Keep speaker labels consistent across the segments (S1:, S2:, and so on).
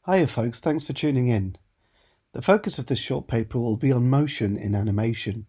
S1: Hiya folks, thanks for tuning in. The focus of this short paper will be on motion in animation.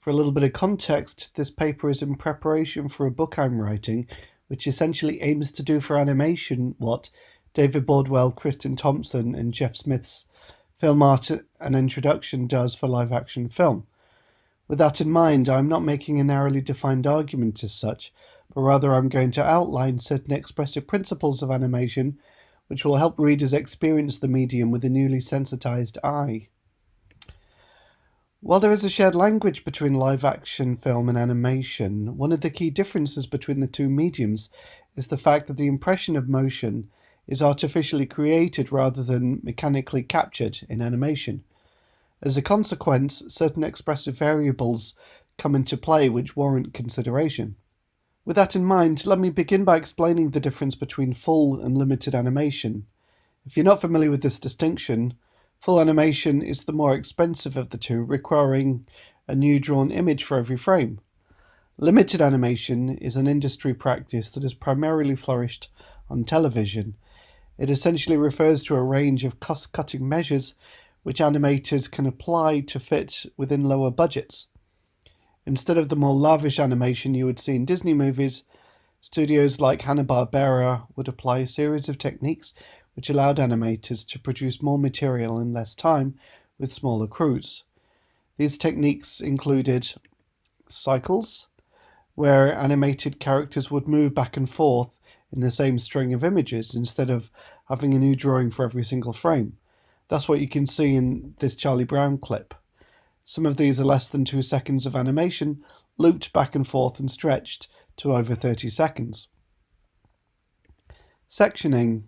S1: For a little bit of context, this paper is in preparation for a book I'm writing, which essentially aims to do for animation what David Bordwell, Kristen Thompson, and Jeff Smith's Film Art and Introduction does for live-action film. With that in mind, I'm not making a narrowly defined argument as such, but rather I'm going to outline certain expressive principles of animation which will help readers experience the medium with a newly sensitized eye. While there is a shared language between live-action film and animation, one of the key differences between the two mediums is the fact that the impression of motion is artificially created rather than mechanically captured in animation. As a consequence, certain expressive variables come into play which warrant consideration. With that in mind, let me begin by explaining the difference between full and limited animation. If you're not familiar with this distinction, full animation is the more expensive of the two, requiring a new drawn image for every frame. Limited animation is an industry practice that has primarily flourished on television. It essentially refers to a range of cost-cutting measures which animators can apply to fit within lower budgets. Instead of the more lavish animation you would see in Disney movies, studios like Hanna-Barbera would apply a series of techniques which allowed animators to produce more material in less time with smaller crews. These techniques included cycles, where animated characters would move back and forth in the same string of images instead of having a new drawing for every single frame. That's what you can see in this Charlie Brown clip. Some of these are less than 2 seconds of animation, looped back and forth and stretched to over 30 seconds. Sectioning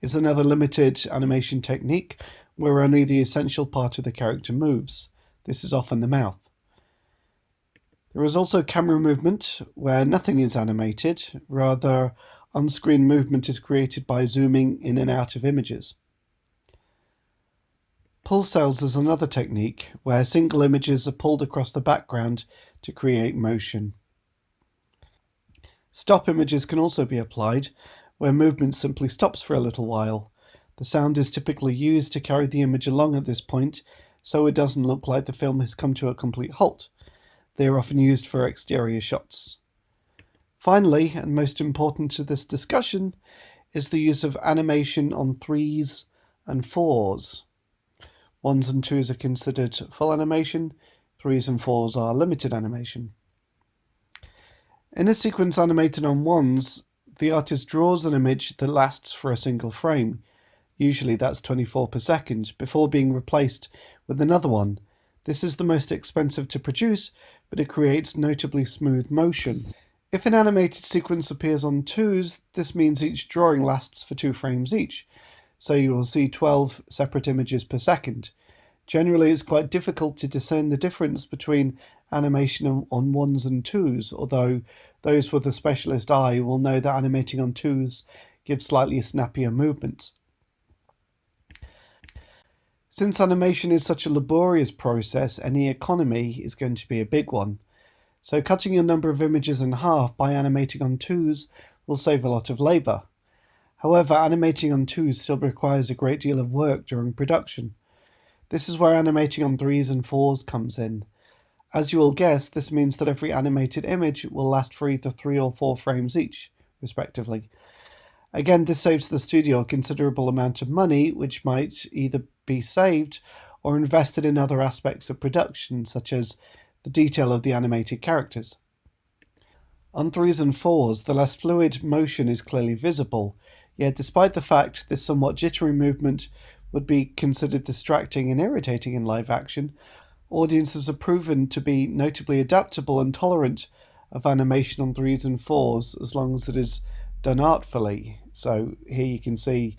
S1: is another limited animation technique where only the essential part of the character moves. This is often the mouth. There is also camera movement, where nothing is animated, rather on-screen movement is created by zooming in and out of images. Pull cells is another technique where single images are pulled across the background to create motion. Stop images can also be applied, where movement simply stops for a little while. The sound is typically used to carry the image along at this point, so it doesn't look like the film has come to a complete halt. They are often used for exterior shots. Finally, and most important to this discussion, is the use of animation on 3s and 4s. 1s and 2s are considered full animation, 3s and 4s are limited animation. In a sequence animated on 1s, the artist draws an image that lasts for a single frame, usually that's 24 per second, before being replaced with another one. This is the most expensive to produce, but it creates notably smooth motion. If an animated sequence appears on 2s, this means each drawing lasts for 2 frames each, so you will see 12 separate images per second. Generally, it's quite difficult to discern the difference between animation on 1s and 2s, although those with a specialist eye will know that animating on 2s gives slightly snappier movements. Since animation is such a laborious process, any economy is going to be a big one. So cutting your number of images in half by animating on 2s will save a lot of labour. However, animating on 2s still requires a great deal of work during production. This is where animating on 3s and 4s comes in. As you will guess, this means that every animated image will last for either 3 or 4 frames each, respectively. Again, this saves the studio a considerable amount of money, which might either be saved or invested in other aspects of production, such as the detail of the animated characters. On 3s and 4s, the less fluid motion is clearly visible, yet despite the fact this somewhat jittery movement would be considered distracting and irritating in live action, audiences are proven to be notably adaptable and tolerant of animation on 3s and 4s as long as it is done artfully. So here you can see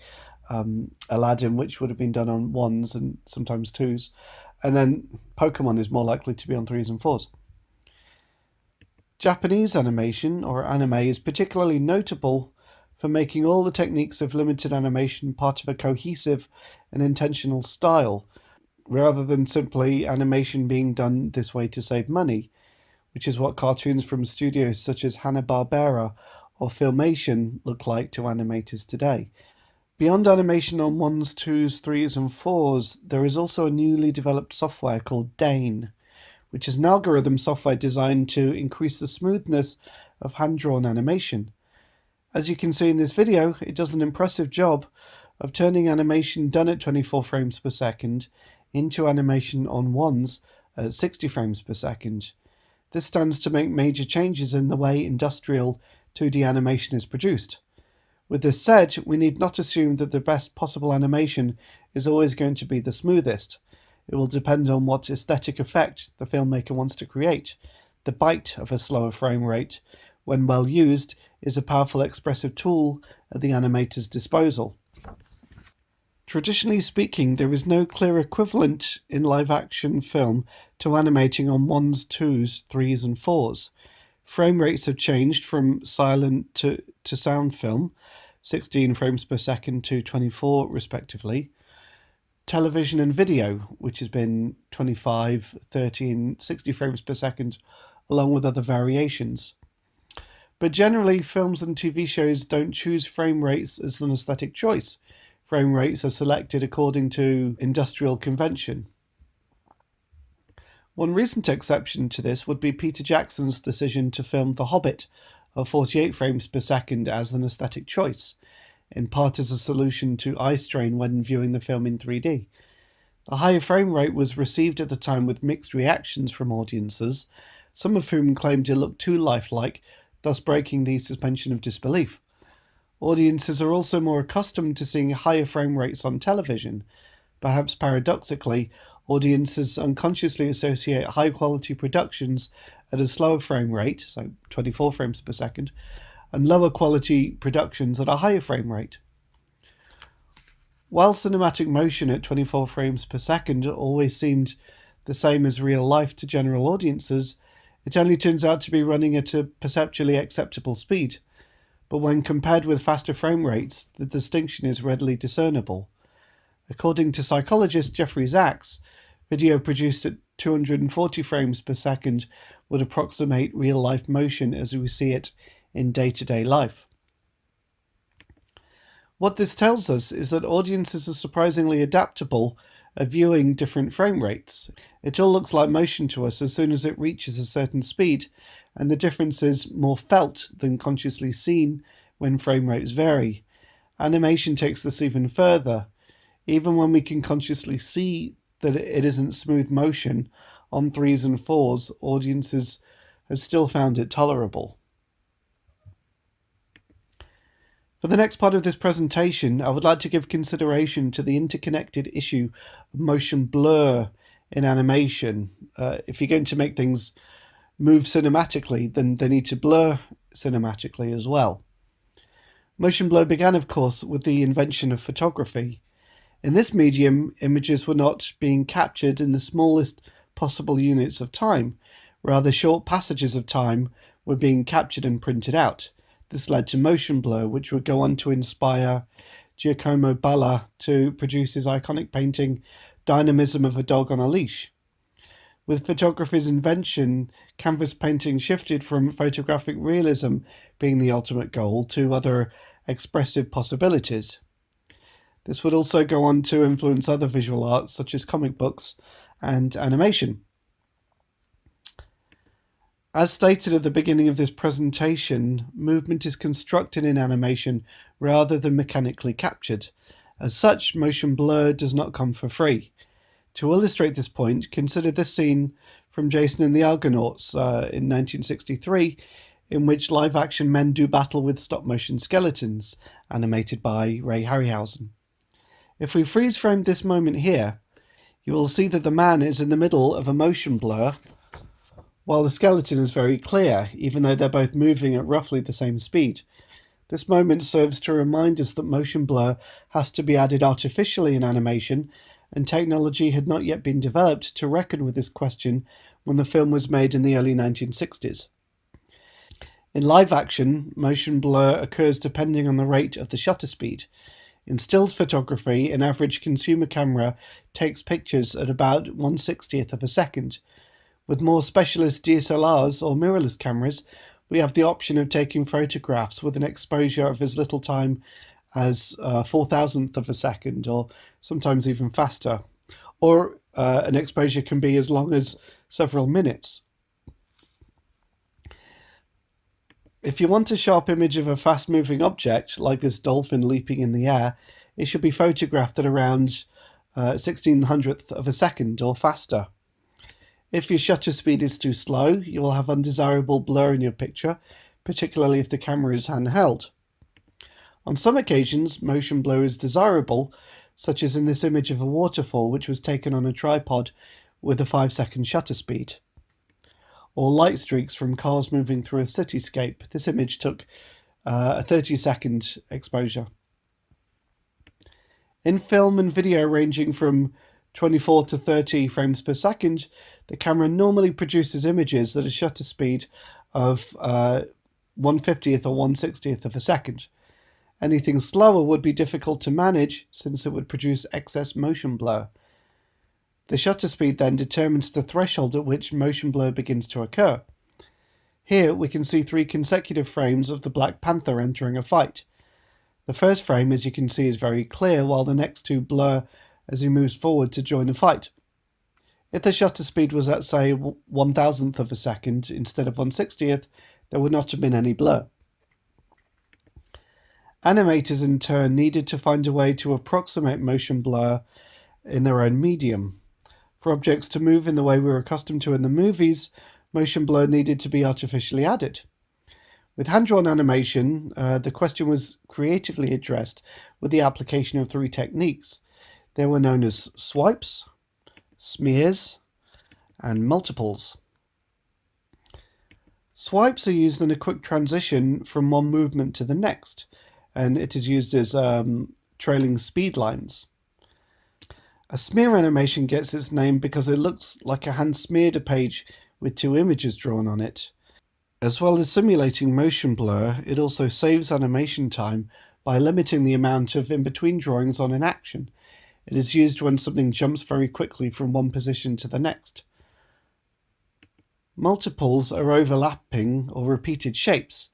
S1: Aladdin, which would have been done on 1s and sometimes 2s, and then Pokemon is more likely to be on 3s and 4s. Japanese animation, or anime, is particularly notable for making all the techniques of limited animation part of a cohesive and intentional style, rather than simply animation being done this way to save money, which is what cartoons from studios such as Hanna-Barbera or Filmation look like to animators today. Beyond animation on 1s, 2s, 3s, and 4s, there is also a newly developed software called Dane, which is an algorithm software designed to increase the smoothness of hand-drawn animation. As you can see in this video, it does an impressive job of turning animation done at 24 frames per second into animation on 1s at 60 frames per second. This stands to make major changes in the way industrial 2D animation is produced. With this said, we need not assume that the best possible animation is always going to be the smoothest. It will depend on what aesthetic effect the filmmaker wants to create. The bite of a slower frame rate, when well used, is a powerful expressive tool at the animator's disposal. Traditionally speaking, there is no clear equivalent in live-action film to animating on 1s, 2s, 3s, and 4s. Frame rates have changed from silent to sound film, 16 frames per second to 24 respectively. Television and video, which has been 25, 30 and 60 frames per second, along with other variations. But generally, films and TV shows don't choose frame rates as an aesthetic choice. Frame rates are selected according to industrial convention. One recent exception to this would be Peter Jackson's decision to film The Hobbit at 48 frames per second as an aesthetic choice, in part as a solution to eye strain when viewing the film in 3D. The higher frame rate was received at the time with mixed reactions from audiences, some of whom claimed it looked too lifelike, thus breaking the suspension of disbelief. Audiences are also more accustomed to seeing higher frame rates on television. Perhaps paradoxically, audiences unconsciously associate high-quality productions at a slower frame rate, so 24 frames per second, and lower-quality productions at a higher frame rate. While cinematic motion at 24 frames per second always seemed the same as real life to general audiences, it only turns out to be running at a perceptually acceptable speed. But when compared with faster frame rates, the distinction is readily discernible. According to psychologist Jeffrey Sachs, video produced at 240 frames per second would approximate real-life motion as we see it in day-to-day life. What this tells us is that audiences are surprisingly adaptable at viewing different frame rates. It all looks like motion to us as soon as it reaches a certain speed, and the difference is more felt than consciously seen when frame rates vary. Animation takes this even further. Even when we can consciously see that it isn't smooth motion on 3s and 4s, audiences have still found it tolerable. For the next part of this presentation, I would like to give consideration to the interconnected issue of motion blur in animation. If you're going to make things move cinematically, then they need to blur cinematically as well. Motion blur began, of course, with the invention of photography. In this medium, images were not being captured in the smallest possible units of time. Rather, short passages of time were being captured and printed out. This led to motion blur, which would go on to inspire Giacomo Balla to produce his iconic painting Dynamism of a Dog on a Leash. With photography's invention, canvas painting shifted from photographic realism being the ultimate goal to other expressive possibilities. This would also go on to influence other visual arts such as comic books and animation. As stated at the beginning of this presentation, movement is constructed in animation rather than mechanically captured. As such, motion blur does not come for free. To illustrate this point, consider this scene from Jason and the Argonauts in 1963, in which live-action men do battle with stop-motion skeletons, animated by Ray Harryhausen. If we freeze-frame this moment here, you will see that the man is in the middle of a motion blur, while the skeleton is very clear, even though they're both moving at roughly the same speed. This moment serves to remind us that motion blur has to be added artificially in animation, and technology had not yet been developed to reckon with this question when the film was made in the early 1960s. In live action, motion blur occurs depending on the rate of the shutter speed. In stills photography, an average consumer camera takes pictures at about 1/60th of a second. With more specialist DSLRs or mirrorless cameras, we have the option of taking photographs with an exposure of as little time as 4,000th of a second, or sometimes even faster. Or an exposure can be as long as several minutes. If you want a sharp image of a fast-moving object, like this dolphin leaping in the air, it should be photographed at around 1600th of a second or faster. If your shutter speed is too slow, you will have undesirable blur in your picture, particularly if the camera is handheld. On some occasions, motion blur is desirable, such as in this image of a waterfall which was taken on a tripod with a 5-second shutter speed. Or light streaks from cars moving through a cityscape. This image took a 30-second exposure. In film and video ranging from 24 to 30 frames per second, the camera normally produces images at a shutter speed of 1/50th or 1/60th of a second. Anything slower would be difficult to manage since it would produce excess motion blur. The shutter speed then determines the threshold at which motion blur begins to occur. Here we can see 3 consecutive frames of the Black Panther entering a fight. The first frame, as you can see, is very clear, while the next 2 blur as he moves forward to join a fight. If the shutter speed was at, say, 1,000th of a second instead of 1/60th, there would not have been any blur. Animators, in turn, needed to find a way to approximate motion blur in their own medium. For objects to move in the way we were accustomed to in the movies, motion blur needed to be artificially added. With hand-drawn animation, the question was creatively addressed with the application of 3 techniques. They were known as swipes, smears, and multiples. Swipes are used in a quick transition from one movement to the next, and it is used as trailing speed lines. A smear animation gets its name because it looks like a hand smeared a page with 2 images drawn on it. As well as simulating motion blur, it also saves animation time by limiting the amount of in-between drawings on an action. It is used when something jumps very quickly from one position to the next. Multiples are overlapping or repeated shapes.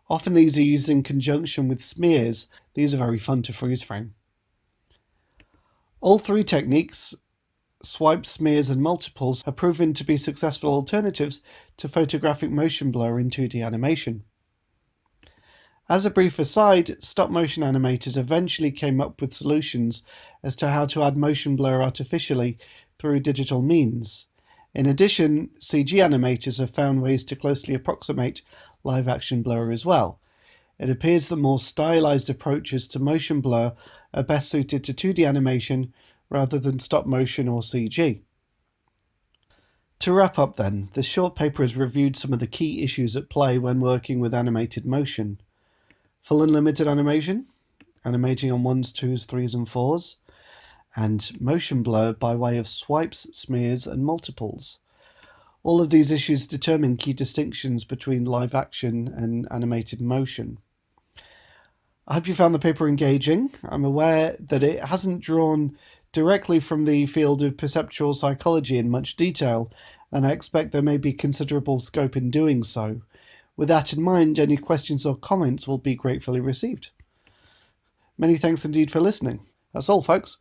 S1: Often these are used in conjunction with smears. These are very fun to freeze frame. All 3 techniques, swipes, smears, and multiples, have proven to be successful alternatives to photographic motion blur in 2D animation. As a brief aside, stop-motion animators eventually came up with solutions as to how to add motion blur artificially through digital means. In addition, CG animators have found ways to closely approximate live-action blur as well. It appears that more stylized approaches to motion blur are best suited to 2D animation rather than stop-motion or CG. To wrap up then, this short paper has reviewed some of the key issues at play when working with animated motion. Full and limited animation, animating on 1s, 2s, 3s and 4s, and motion blur by way of swipes, smears and multiples. All of these issues determine key distinctions between live action and animated motion. I hope you found the paper engaging. I'm aware that it hasn't drawn directly from the field of perceptual psychology in much detail, and I expect there may be considerable scope in doing so. With that in mind, any questions or comments will be gratefully received. Many thanks indeed for listening. That's all, folks.